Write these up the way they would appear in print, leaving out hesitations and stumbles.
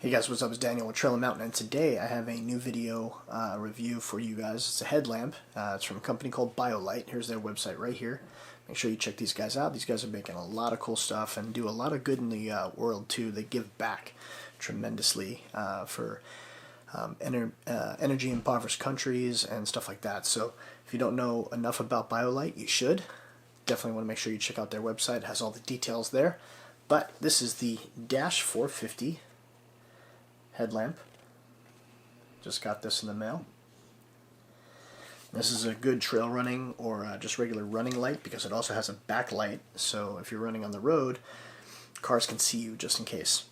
Hey guys, what's up? It's Daniel with Trail Mountain, and today I have a new video review for you guys. It's a headlamp. It's from a company called BioLite. Here's their website right here. Make sure you check these guys out. These guys are making a lot of cool stuff and do a lot of good in the world too. They give back tremendously for energy impoverished countries and stuff like that. So if you don't know enough about BioLite, you should. Definitely want to make sure you check out their website. It has all the details there. But this is the Dash 450 headlamp. Just got this in the mail. This is a good trail running or just regular running light because it also has a backlight, so if you're running on the road, cars can see you just in case.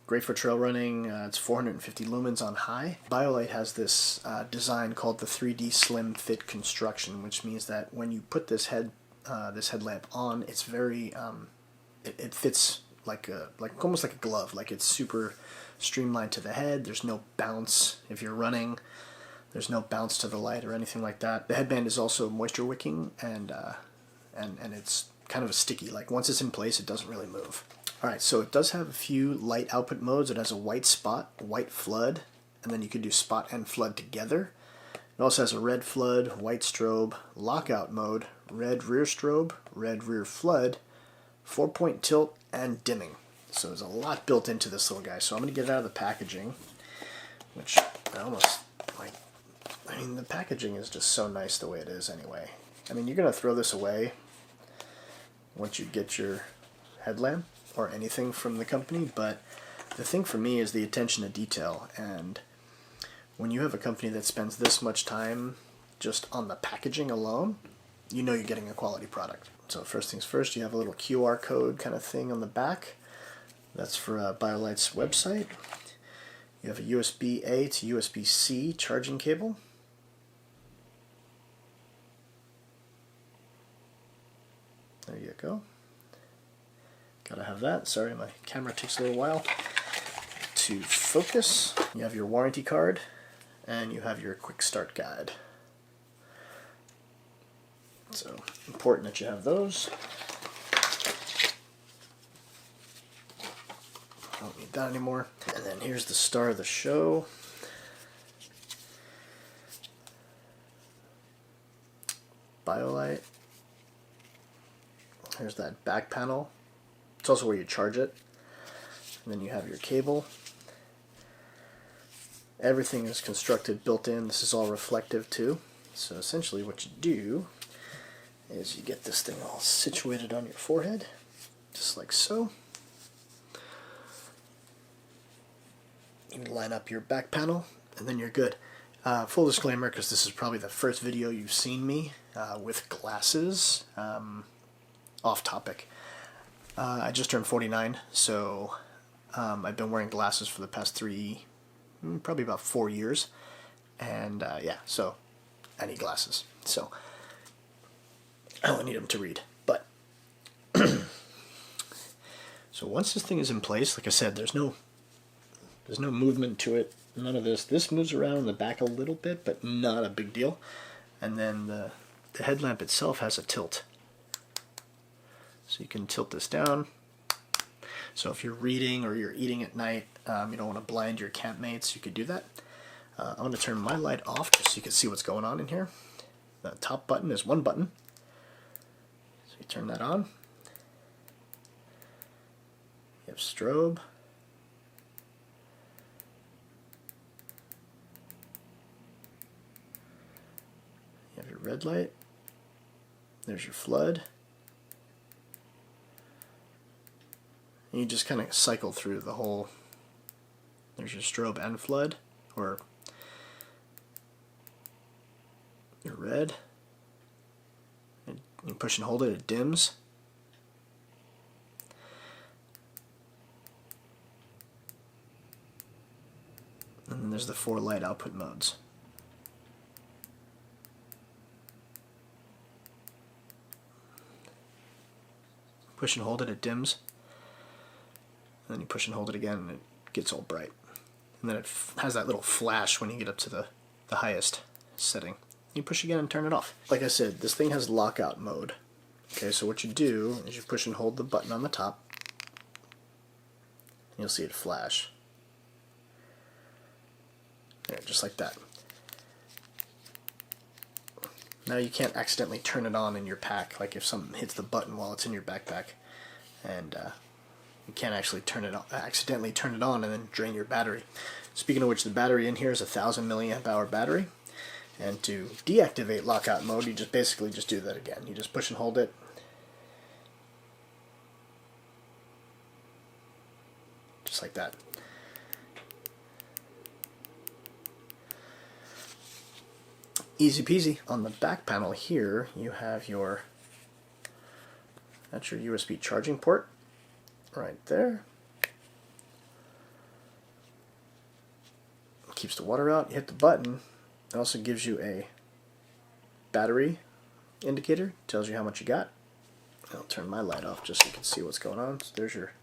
Great for trail running. It's 450 lumens on high. BioLite has this design called the 3D Slim Fit construction, which means that when you put this headlamp on, it's very it fits like almost like a glove. Like, it's super streamlined to the head. There's no bounce if you're running. There's no bounce to the light or anything like that. The headband is also moisture wicking, and it's kind of a sticky. Like, once it's in place, it doesn't really move. All right, so it does have a few light output modes. It has a white spot, white flood, and then you could do spot and flood together. It also has a red flood, white strobe, lockout mode, red rear strobe, red rear flood, 4-point tilt, and dimming. So there's a lot built into this little guy. So I'm going to get it out of the packaging, which I almost like. I mean, the packaging is just so nice the way it is anyway. I mean, you're going to throw this away once you get your headlamp or anything from the company, but the thing for me is the attention to detail. And when you have a company that spends this much time just on the packaging alone, you know you're getting a quality product. So first things first, you have a little QR code kind of thing on the back. That's for BioLite's website. You have a USB-A to USB-C charging cable. There you go. Gotta have that. Sorry, my camera takes a little while to focus. You have your warranty card, and you have your quick start guide. So, important that you have those. I don't need that anymore. And then here's the star of the show. BioLite. Here's that back panel. It's also where you charge it. And then you have your cable. Everything is constructed built in. This is all reflective too. So essentially what you do is you get this thing all situated on your forehead, just like so. You line up your back panel, and then you're good. Full disclaimer, because this is probably the first video you've seen me with glasses. Off topic. I just turned 49, so I've been wearing glasses for the past probably about 4 years. And yeah, so I need glasses. So I don't need them to read, but so once this thing is in place, like I said, there's no movement to it, none of this. This moves around in the back a little bit, but not a big deal. And then the headlamp itself has a tilt, so you can tilt this down. So if you're reading or you're eating at night, you don't want to blind your campmates, you could do that. I'm going to turn my light off just so you can see what's going on in here. The top button is one button. You turn that on. You have strobe. You have your red light. There's your flood. And you just kind of cycle through the whole. There's your strobe and flood, or your red. You push and hold it, it dims. And then there's the 4 light output modes. Push and hold it, it dims. And then you push and hold it again, and it gets all bright. And then it has that little flash when you get up to the highest setting. You push again and turn it off. Like I said, this thing has lockout mode. Okay, so what you do is you push and hold the button on the top, You'll see it flash. There, just like that. Now you can't accidentally turn it on in your pack, like if something hits the button while it's in your backpack, and you can't actually accidentally turn it on and then drain your battery. Speaking of which, the battery in here is a 1000 milliamp hour battery, and to deactivate lockout mode, you just basically just do that again. You just push and hold it. Just like that. Easy peasy. On the back panel here, you have that's your USB charging port right there. Keeps the water out. You hit the button. It also gives you a battery indicator. Tells you how much you got. I'll turn my light off just so you can see what's going on. So there's your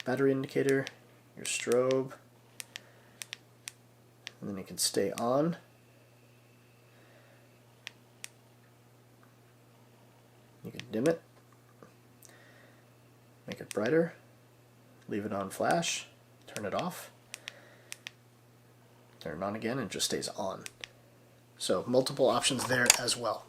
battery indicator, your strobe, and then you can stay on. You can dim it, make it brighter, leave it on flash, turn it off, turn it on again, and it just stays on. So multiple options there as well.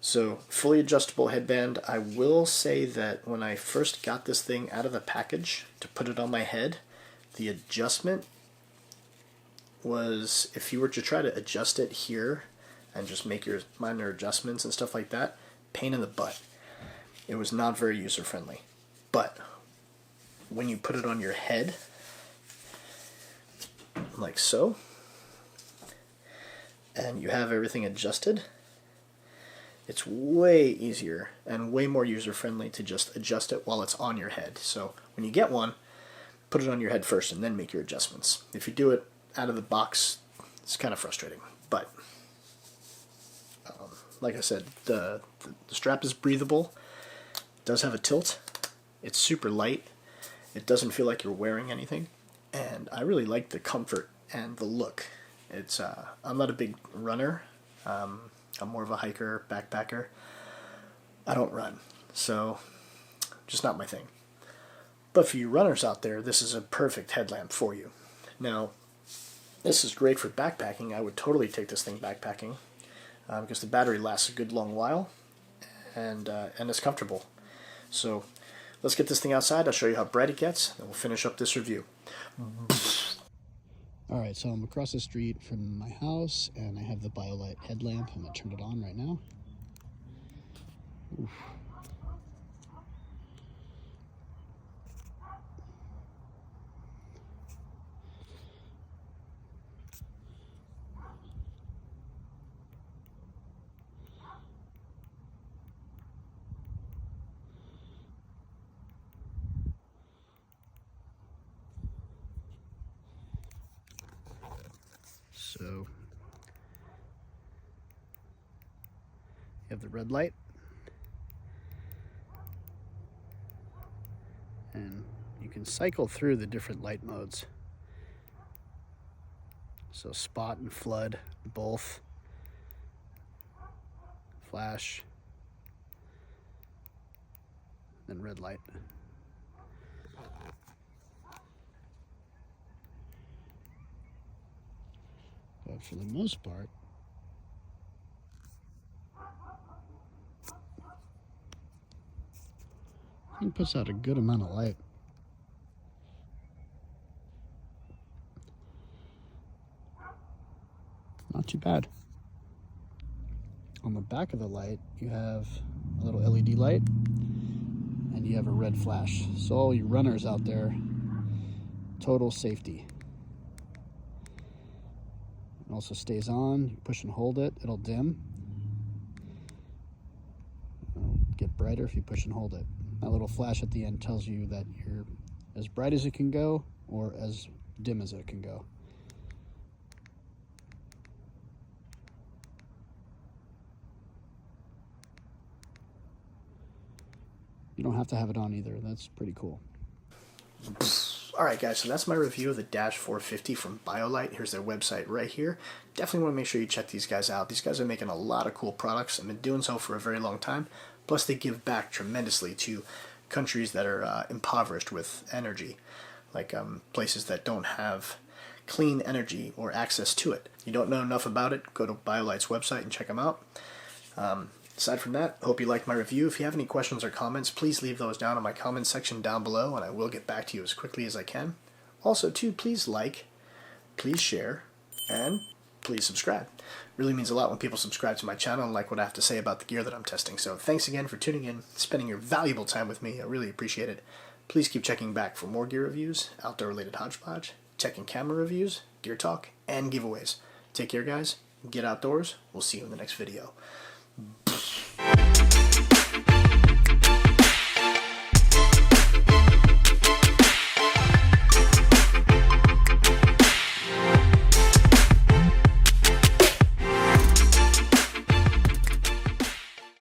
So fully adjustable headband. I will say that when I first got this thing out of the package to put it on my head, the adjustment was, if you were to try to adjust it here and just make your minor adjustments and stuff like that, pain in the butt. It was not very user friendly. But when you put it on your head, like so, and you have everything adjusted, it's way easier and way more user friendly to just adjust it while it's on your head. So when you get one, put it on your head first and then make your adjustments. If you do it out of the box, it's kind of frustrating. But like I said, the strap is breathable. It does have a tilt. It's super light. It doesn't feel like you're wearing anything. And I really like the comfort and the look. It's I'm not a big runner. I'm more of a hiker, backpacker. I don't run, so just not my thing. But for you runners out there, this is a perfect headlamp for you. Now, this is great for backpacking. I would totally take this thing backpacking because the battery lasts a good long while, and it's comfortable. So let's get this thing outside. I'll show you how bright it gets, and we'll finish up this review. Alright, so I'm across the street from my house, and I have the BioLite headlamp. I'm going to turn it on right now. Oof. So you have the red light, and you can cycle through the different light modes. So spot and flood, both, flash, then red light. But for the most part, it puts out a good amount of light. Not too bad. On the back of the light, you have a little LED light, and you have a red flash. So all you runners out there, total safety. It also stays on. You push and hold it, it'll dim. It'll get brighter if you push and hold it. That little flash at the end tells you that you're as bright as it can go or as dim as it can go. You don't have to have it on either. That's pretty cool. Alright guys, so that's my review of the Dash 450 from BioLite. Here's their website right here. Definitely want to make sure you check these guys out. These guys are making a lot of cool products and been doing so for a very long time. Plus they give back tremendously to countries that are impoverished with energy, like places that don't have clean energy or access to it. You don't know enough about it, go to BioLite's website and check them out. Aside from that, hope you liked my review. If you have any questions or comments, please leave those down in my comments section down below, and I will get back to you as quickly as I can. Also, too, please like, please share, and please subscribe. It really means a lot when people subscribe to my channel and like what I have to say about the gear that I'm testing. So thanks again for tuning in, spending your valuable time with me. I really appreciate it. Please keep checking back for more gear reviews, outdoor-related hodgepodge, tech and camera reviews, gear talk, and giveaways. Take care, guys. Get outdoors. We'll see you in the next video.